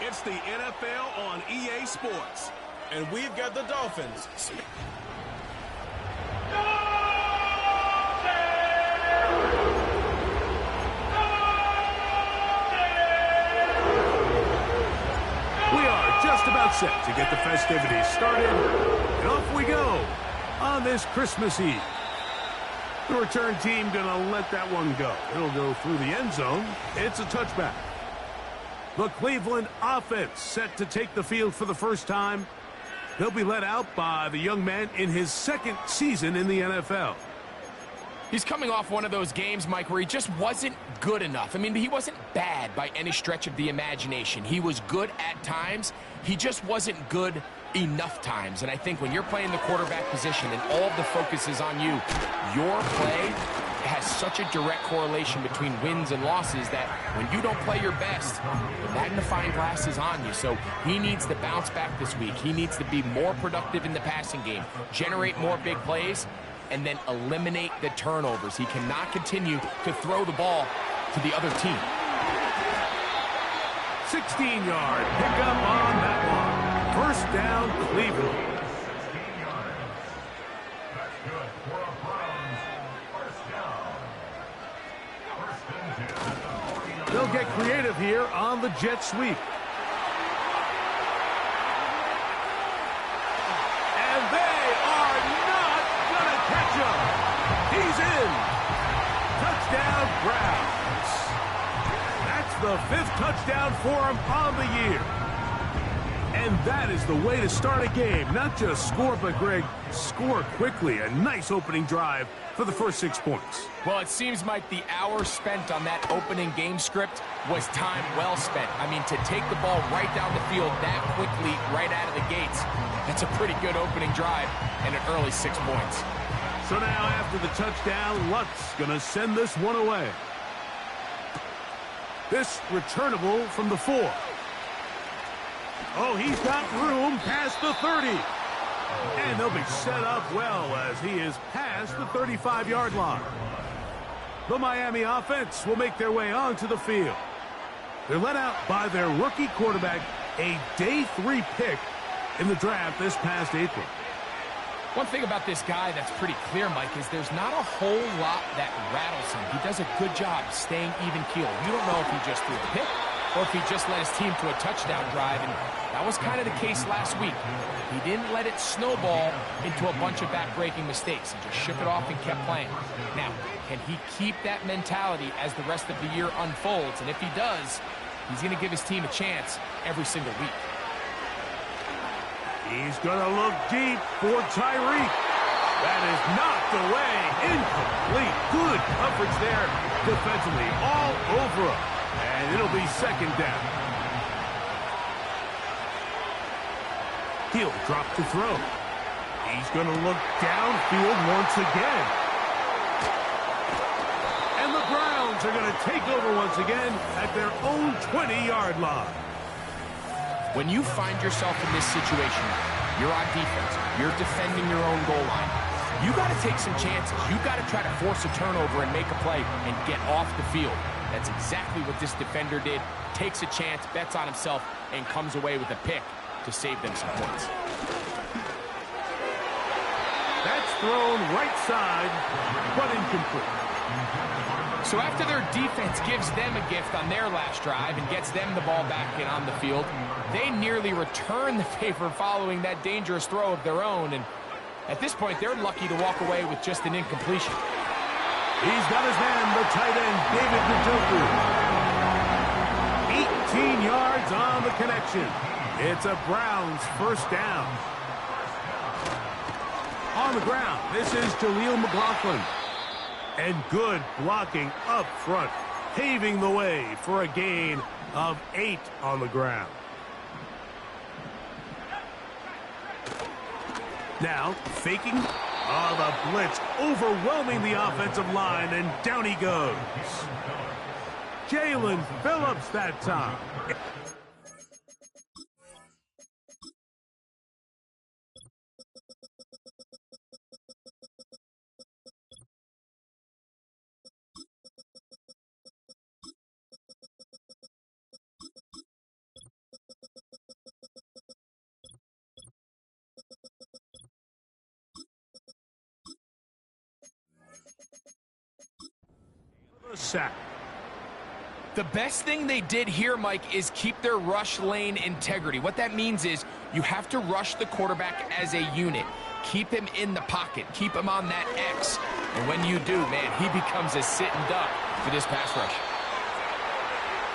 It's the NFL on EA Sports. And we've got the Dolphins. We are just about set to get the festivities started. And off we go on this Christmas Eve. The return team going to let that one go. It'll go through the end zone. It's a touchback. The Cleveland offense set to take the field for the first time. They'll be led out by the young man in his second season in the NFL. He's coming off one of those games, Mike, where he just wasn't good enough. I mean, he wasn't bad by any stretch of the imagination. He was good at times. He just wasn't good enough times. And I think when you're playing the quarterback position and all of the focus is on you, your play has such a direct correlation between wins and losses that when you don't play your best, the magnifying glass is on you. So he needs to bounce back this week. He needs to be more productive in the passing game, generate more big plays, and then eliminate the turnovers. He cannot continue to throw the ball to the other team. 16-yard pickup on that one. First down, Cleveland. They'll get creative here on the jet sweep. And they are not going to catch him. He's in. Touchdown, Browns. That's the 5th touchdown for him on the year. And that is the way to start a game. Not just score, but, Greg, score quickly. A nice opening drive for the first 6 points. Well, it seems like the hour spent on that opening game script was time well spent. I mean, to take the ball right down the field that quickly, right out of the gates, that's a pretty good opening drive and an early 6 points. So now after the touchdown, Lutz going to send this one away. This returnable from the 4. Oh, he's got room past the 30. And they'll be set up well as he is past the 35-yard line. The Miami offense will make their way onto the field. They're led out by their rookie quarterback, a day 3 pick in the draft this past April. One thing about this guy that's pretty clear, Mike, is there's not a whole lot that rattles him. He does a good job staying even-keeled. You don't know if he just threw a pick or if he just led his team to a touchdown drive, and that was kind of the case last week. He didn't let it snowball into a bunch of back-breaking mistakes. He just shook it off and kept playing. Now, can he keep that mentality as the rest of the year unfolds? And if he does, he's going to give his team a chance every single week. He's going to look deep for Tyreek. That is knocked away. Incomplete. Good coverage there defensively all over him. And it'll be second down. He'll drop to throw. He's going to look downfield once again. And the Browns are going to take over once again at their own 20-yard line. When you find yourself in this situation, you're on defense, you're defending your own goal line, you got to take some chances. You got to try to force a turnover and make a play and get off the field. That's exactly what this defender did. Takes a chance, bets on himself, and comes away with a pick to save them some points. That's thrown right side, but incomplete. So after their defense gives them a gift on their last drive and gets them the ball back and on the field, they nearly return the favor following that dangerous throw of their own. And at this point, they're lucky to walk away with just an incompletion. He's got his man, the tight end, David Njoku. 18 yards on the connection. It's a Browns first down. On the ground, this is Jaleel McLaughlin. And good blocking up front, paving the way for a gain of 8 on the ground. Now, faking the blitz, overwhelming the offensive line, and down he goes. Jalen Phillips that time. sack. The best thing they did here, Mike, is keep their rush lane integrity. What that means is you have to rush the quarterback as a unit. Keep him in the pocket. Keep him on that X. And when you do, man, he becomes a sitting duck for this pass rush.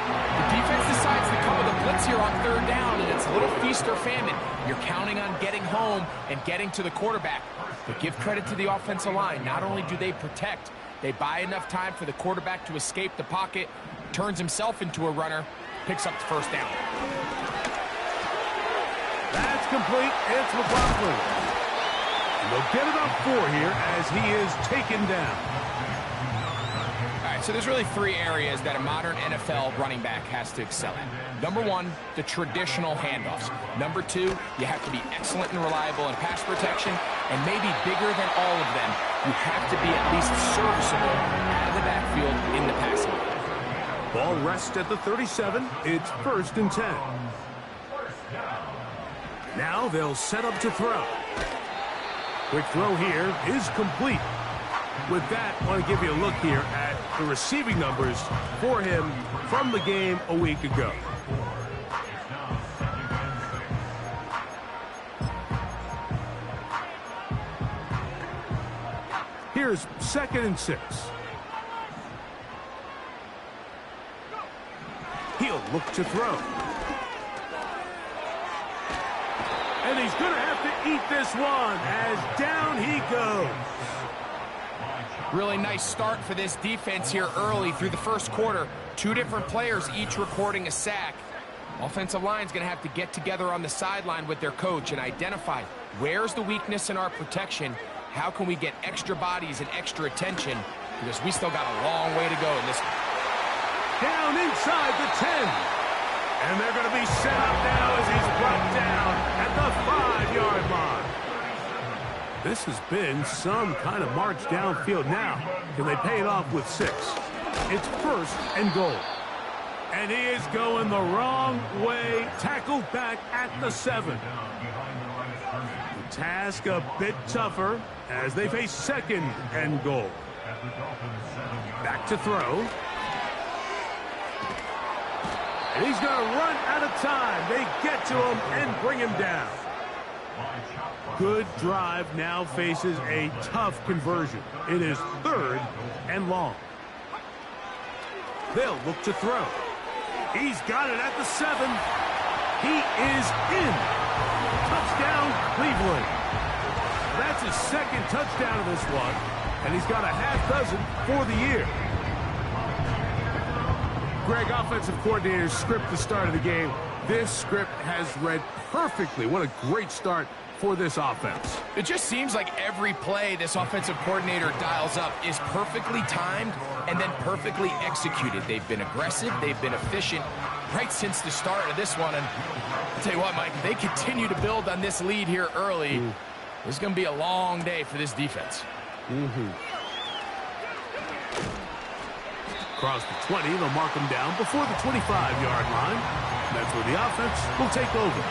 The defense decides to come with a blitz here on third down, and it's a little feast or famine. You're counting on getting home and getting to the quarterback. But give credit to the offensive line. Not only do they protect, they buy enough time for the quarterback to escape the pocket, turns himself into a runner, picks up the first down. That's complete. It's McLaughlin. And they'll get about 4 here as he is taken down. All right, so there's really 3 areas that a modern NFL running back has to excel at. Number 1, the traditional handoffs. Number 2, you have to be excellent and reliable in pass protection. And maybe bigger than all of them, you have to be at least serviceable out of the backfield in the passing game. Ball rests at the 37. It's 1st and 10. Now they'll set up to throw. Quick throw here is complete. With that, I want to give you a look here at the receiving numbers for him from the game a week ago. Here's 2nd and 6. He'll look to throw. And he's going to have to eat this one as down he goes. Really nice start for this defense here early through the first quarter. 2 different players each recording a sack. Offensive line's going to have to get together on the sideline with their coach and identify where's the weakness in our protection. How can we get extra bodies and extra attention? Because we still got a long way to go in this one. Down inside the 10. And they're going to be set up now as he's brought down at the 5-yard line. This has been some kind of march downfield now. Can they pay it off with 6? It's 1st and goal. And he is going the wrong way. Tackled back at the 7. The task a bit tougher as they face 2nd and goal. Back to throw. And he's going to run out of time. They get to him and bring him down. Good drive now faces a tough conversion. It is 3rd and long. They'll look to throw. He's got it at the 7. He is in. Touchdown, Cleveland. That's his 2nd touchdown of this one, and he's got a half dozen for the year. Greg, offensive coordinator's script to start of the game. This script has read perfectly. What a great start for this offense. It just seems like every play this offensive coordinator dials up is perfectly timed and then perfectly executed. They've been aggressive. They've been efficient right since the start of this one. And I'll tell you what, Mike, if they continue to build on this lead here early, it's going to be a long day for this defense. Across the 20, they'll mark him down before the 25-yard line. That's where the offense will take over.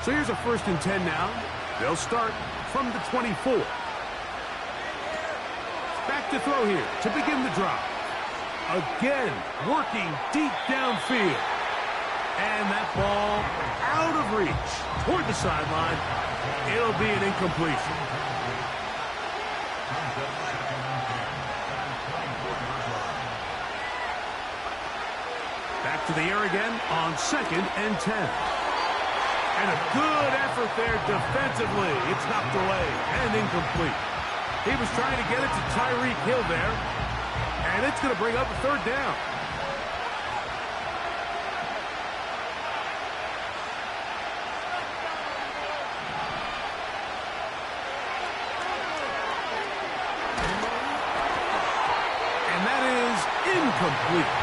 So here's a 1st and 10 now. They'll start from the 24. Back to throw here to begin the drive. Again, working deep downfield. And that ball out of reach toward the sideline. It'll be an incompletion. Back to the air again on 2nd and 10. And a good effort there defensively. It's knocked away and incomplete. He was trying to get it to Tyreek Hill there. And it's going to bring up a 3rd down. And that is incomplete.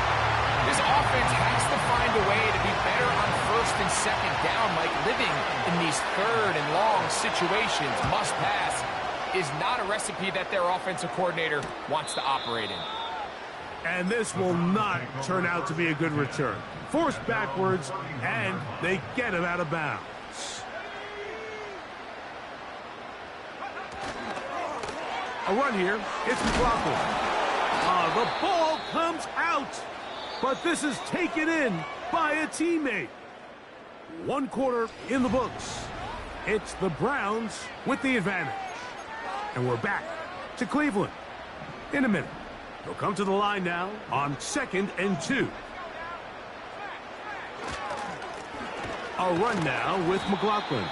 This offense has to find a way to be better on 1st and 2nd down, Mike. Living in these 3rd and long situations, must pass, is not a recipe that their offensive coordinator wants to operate in. And this will not turn out to be a good return. Forced backwards, and they get him out of bounds. A run here. It's McLaughlin. The ball comes out. But this is taken in by a teammate. One quarter in the books. It's the Browns with the advantage. And we're back to Cleveland in a minute. They'll come to the line now on 2nd and 2. A run now with McLaughlin.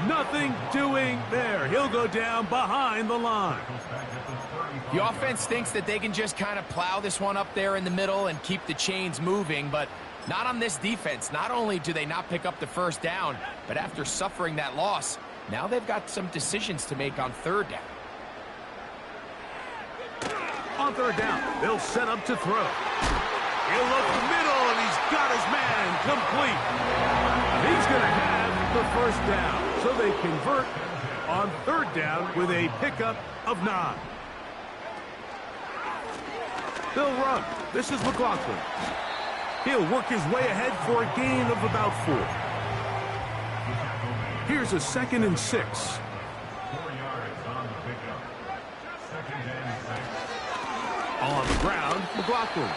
Nothing doing there. He'll go down behind the line. The offense thinks that they can just kind of plow this one up there in the middle and keep the chains moving, but not on this defense. Not only do they not pick up the first down, but after suffering that loss, now they've got some decisions to make on 3rd down. On 3rd down, they'll set up to throw. He'll look middle, and he's got his man complete. He's going to have the first down. So they convert on 3rd down with a pickup of 9. They'll run. This is McLaughlin. He'll work his way ahead for a gain of about 4. Here's a 2nd and 6. 4 yards on the pickup. 2nd and 6. On the ground, McLaughlin.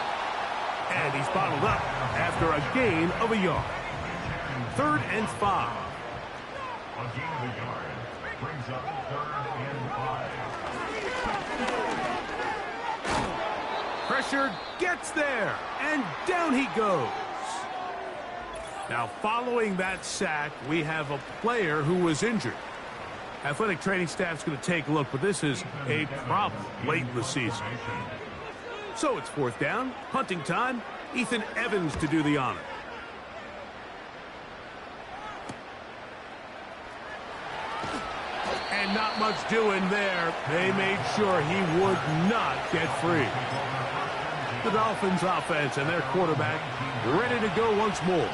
And he's bottled up after a gain of a yard. 3rd and 5. A gain of a yard brings up 3rd and 5. Pressure gets there, and down he goes. Now, following that sack, we have a player who was injured. Athletic training staff's going to take a look, but this is a problem late in the season. So it's 4th down, punting time. Ethan Evans to do the honor. And not much doing there. They made sure he would not get free. The Dolphins offense and their quarterback ready to go once more.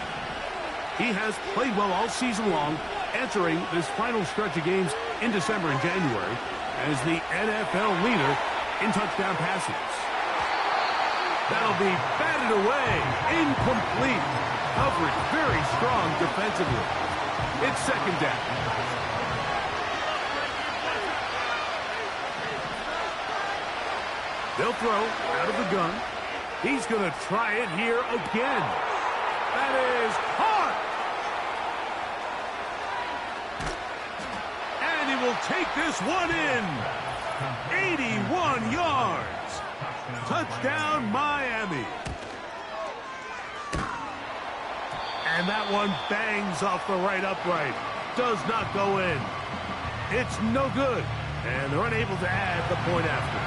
He has played well all season long, entering this final stretch of games in December and January as the NFL leader in touchdown passes. That'll be batted away. Incomplete. Coverage very strong defensively. It's 2nd down. They'll throw out of the gun. He's going to try it here again. That is caught. And he will take this one in. 81 yards. Touchdown, Miami. And that one bangs off the right upright. Does not go in. It's no good. And they're unable to add the point after.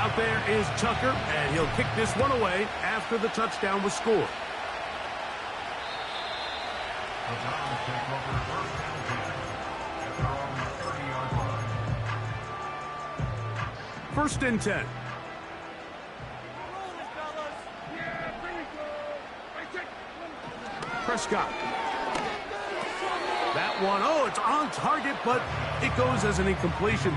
Out there is Tucker, and he'll kick this one away after the touchdown was scored. The Browns take over 1st and 10 at their own 30-yard line. 1st and 10. Prescott. That one, oh, it's on target, but it goes as an incompletion.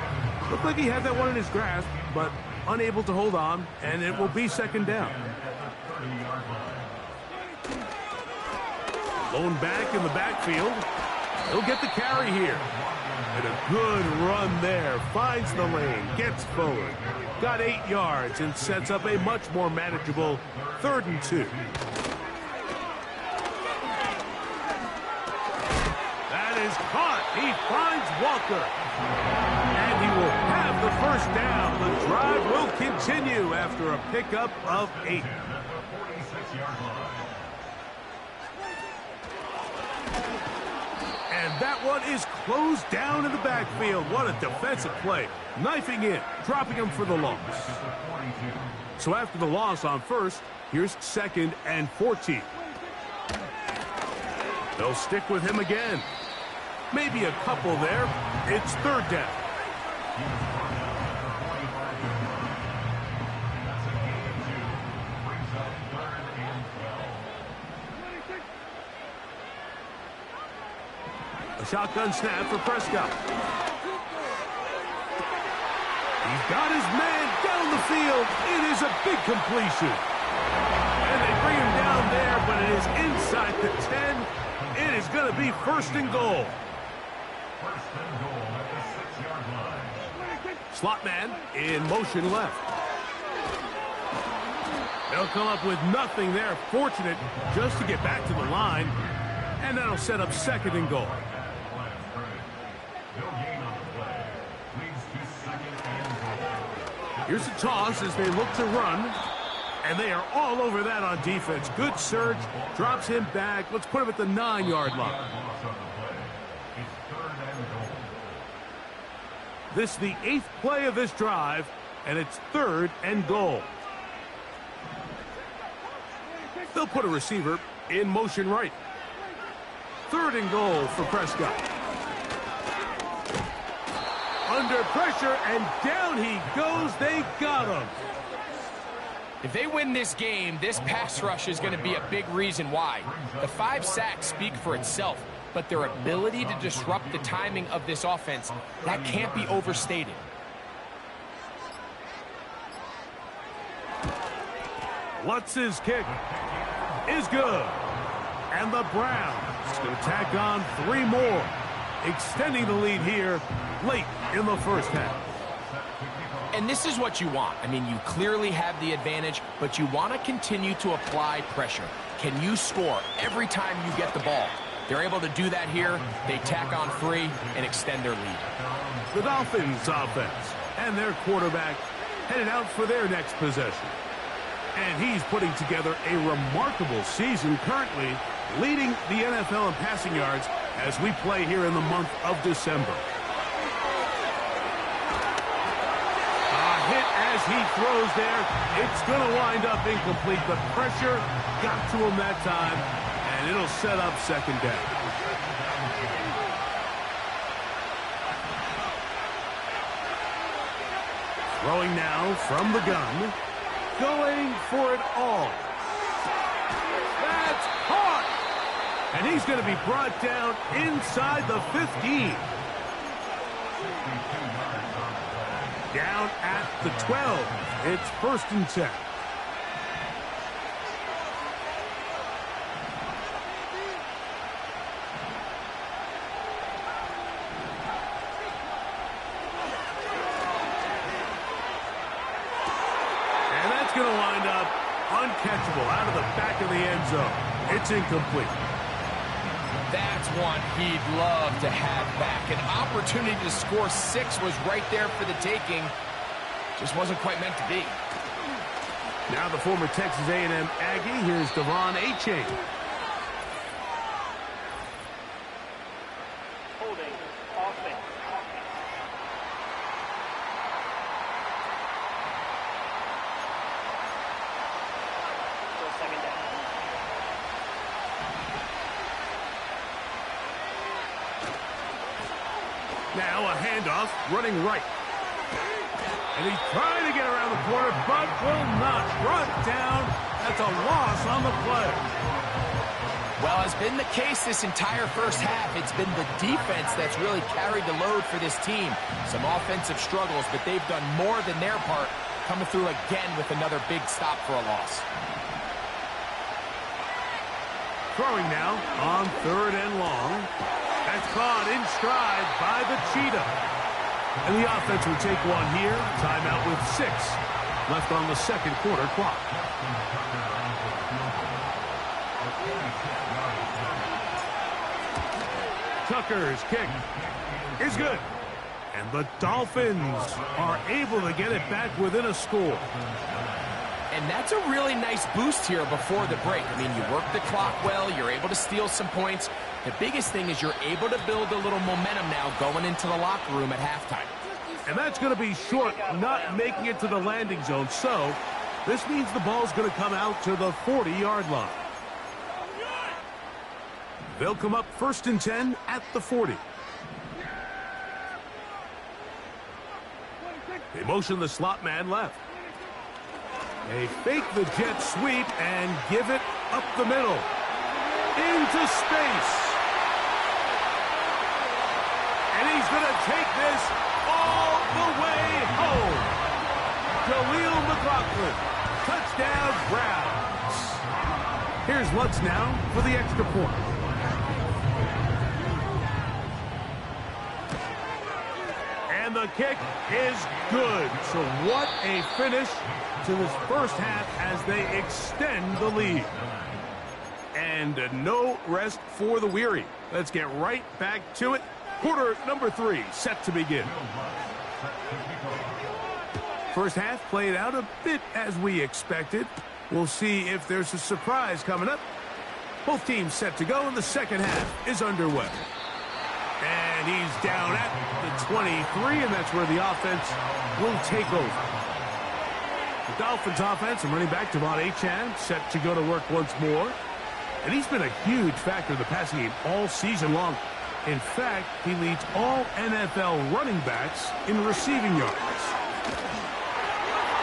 Looked like he had that one in his grasp, but unable to hold on, and it will be 2nd down. Lone back in the backfield. He'll get the carry here. And a good run there. Finds the lane, gets forward. Got 8 yards and sets up a much more manageable 3rd and 2. That is caught. He finds Walker. And he will have the first down. The drive will continue after a pickup of 8. And that one is closed down in the backfield. What a defensive play. Knifing in, dropping him for the loss. So after the loss on 1st, here's 2nd and 14. They'll stick with him again. Maybe a couple there. It's 3rd down. A shotgun snap for Prescott. He's got his man down the field. It is a big completion. And they bring him down there, but it is inside the 10. It is going to be 1st and goal. First and goal at the 6-yard line. Slot man in motion left. They'll come up with nothing there. Fortunate just to get back to the line. And that'll set up second and goal. No gain on the play. Leads to second and goal. Here's the toss as they look to run. And they are all over that on defense. Good surge. Drops him back. Let's put him at the 9-yard line. Loss on the play. It's third and goal. This is the 8th play of this drive, and it's third and goal. They'll put a receiver in motion right. Third and goal for Prescott. Under pressure, and down he goes. They got him. If they win this game, this pass rush is going to be a big reason why. The 5 sacks speak for itself, but their ability to disrupt the timing of this offense, that can't be overstated. Lutz's kick is good. And the Browns going to tack on 3 more, extending the lead here late in the first half. And this is what you want. I mean, you clearly have the advantage, but you want to continue to apply pressure. Can you score every time you get the ball? They're able to do that here. They tack on 3 and extend their lead. The Dolphins offense and their quarterback headed out for their next possession. And he's putting together a remarkable season, currently leading the NFL in passing yards as we play here in the month of December. As he throws there, it's going to wind up incomplete. The pressure got to him that time, and it'll set up second down. Throwing now from the gun, going for it all. That's caught! And he's going to be brought down inside the 15. Down at the 12. It's first and 10. And that's going to wind up uncatchable out of the back of the end zone. It's incomplete. That's one he'd love to have back. An opportunity to score 6 was right there for the taking. Just wasn't quite meant to be. Now the former Texas A&M Aggie. Here's Devon Achane. Holding offense. So second down. Now a handoff, running right. And he's trying to get around the corner, but will not. Brought down. That's a loss on the play. Well, as been the case this entire first half, it's been the defense that's really carried the load for this team. Some offensive struggles, but they've done more than their part, coming through again with another big stop for a loss. Throwing now on third and long. That's caught in stride by the Cheetah. And the offense will take one here. Timeout with 6 left on the second quarter clock. Tucker's kick is good. And the Dolphins are able to get it back within a score. And that's a really nice boost here before the break. I mean, you work the clock well, you're able to steal some points. The biggest thing is you're able to build a little momentum now going into the locker room at halftime. And that's going to be short, not making it to the landing zone. So this means the ball's going to come out to the 40-yard line. They'll come up first and 10 at the 40. They motion the slot man left. They fake the jet sweep and give it up the middle. Into space. And he's going to take this all the way home. Jaleel McLaughlin. Touchdown, Browns. Here's Lutz now for the extra point. And the kick is good. So what a finish to this first half as they extend the lead. And no rest for the weary. Let's get right back to it. Quarter number 3 set to begin. First half played out a bit as we expected. We'll see if there's a surprise coming up. Both teams set to go, and the second half is underway. And he's down at the 23, and that's where the offense will take over. The Dolphins offense and running back De'Von Achane set to go to work once more. And he's been a huge factor in the passing game all season long. In fact, he leads all NFL running backs in receiving yards.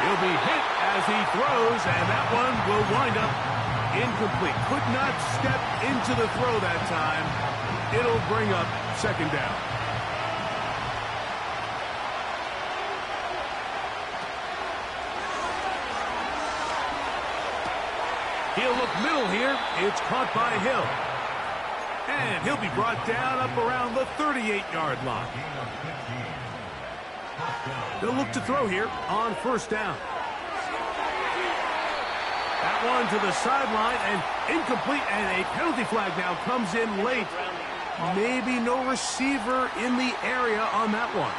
He'll be hit as he throws, and that one will wind up incomplete. Could not step into the throw that time. It'll bring up second down. He'll look middle here. It's caught by Hill. And he'll be brought down up around the 38-yard line. They'll look to throw here on first down. That one to the sideline and incomplete, and a penalty flag now comes in late. Maybe no receiver in the area on that one.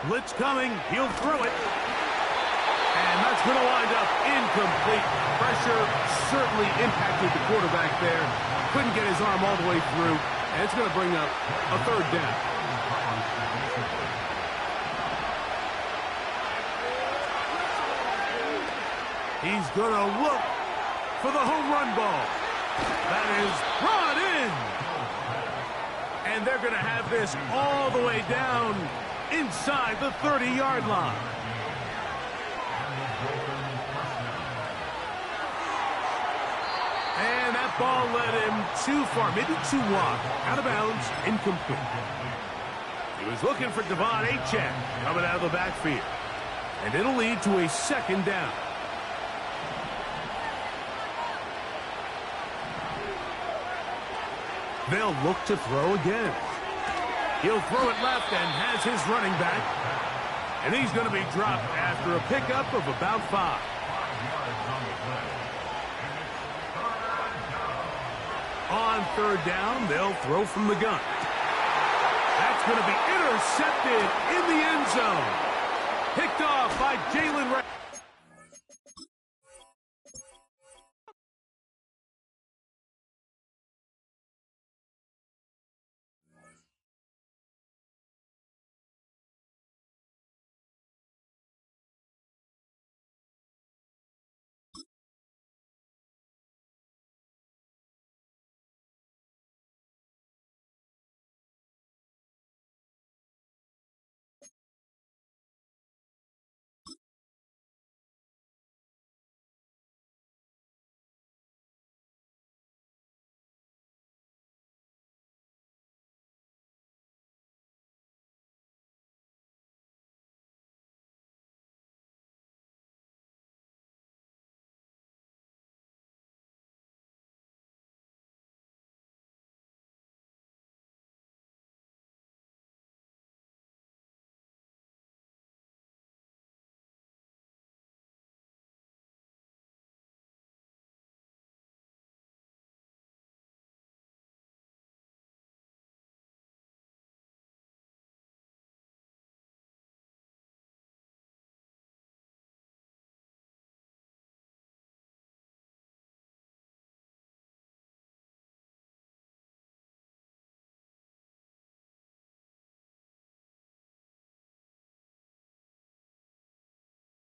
Blitz coming. He'll throw it. And that's going to wind up incomplete. Pressure certainly impacted the quarterback there. Couldn't get his arm all the way through. And it's going to bring up a third down. He's going to look for the home run ball. That is brought in. And they're going to have this all the way down inside the 30-yard line. And that ball led him too far, maybe too wide. Out of bounds, incomplete. He was looking for De'Von Achane coming out of the backfield. And it'll lead to a second down. They'll look to throw again. He'll throw it left and has his running back. And he's going to be dropped after a pickup of about 5. On third down, they'll throw from the gun. That's going to be intercepted in the end zone. Picked off by Jalen Ray.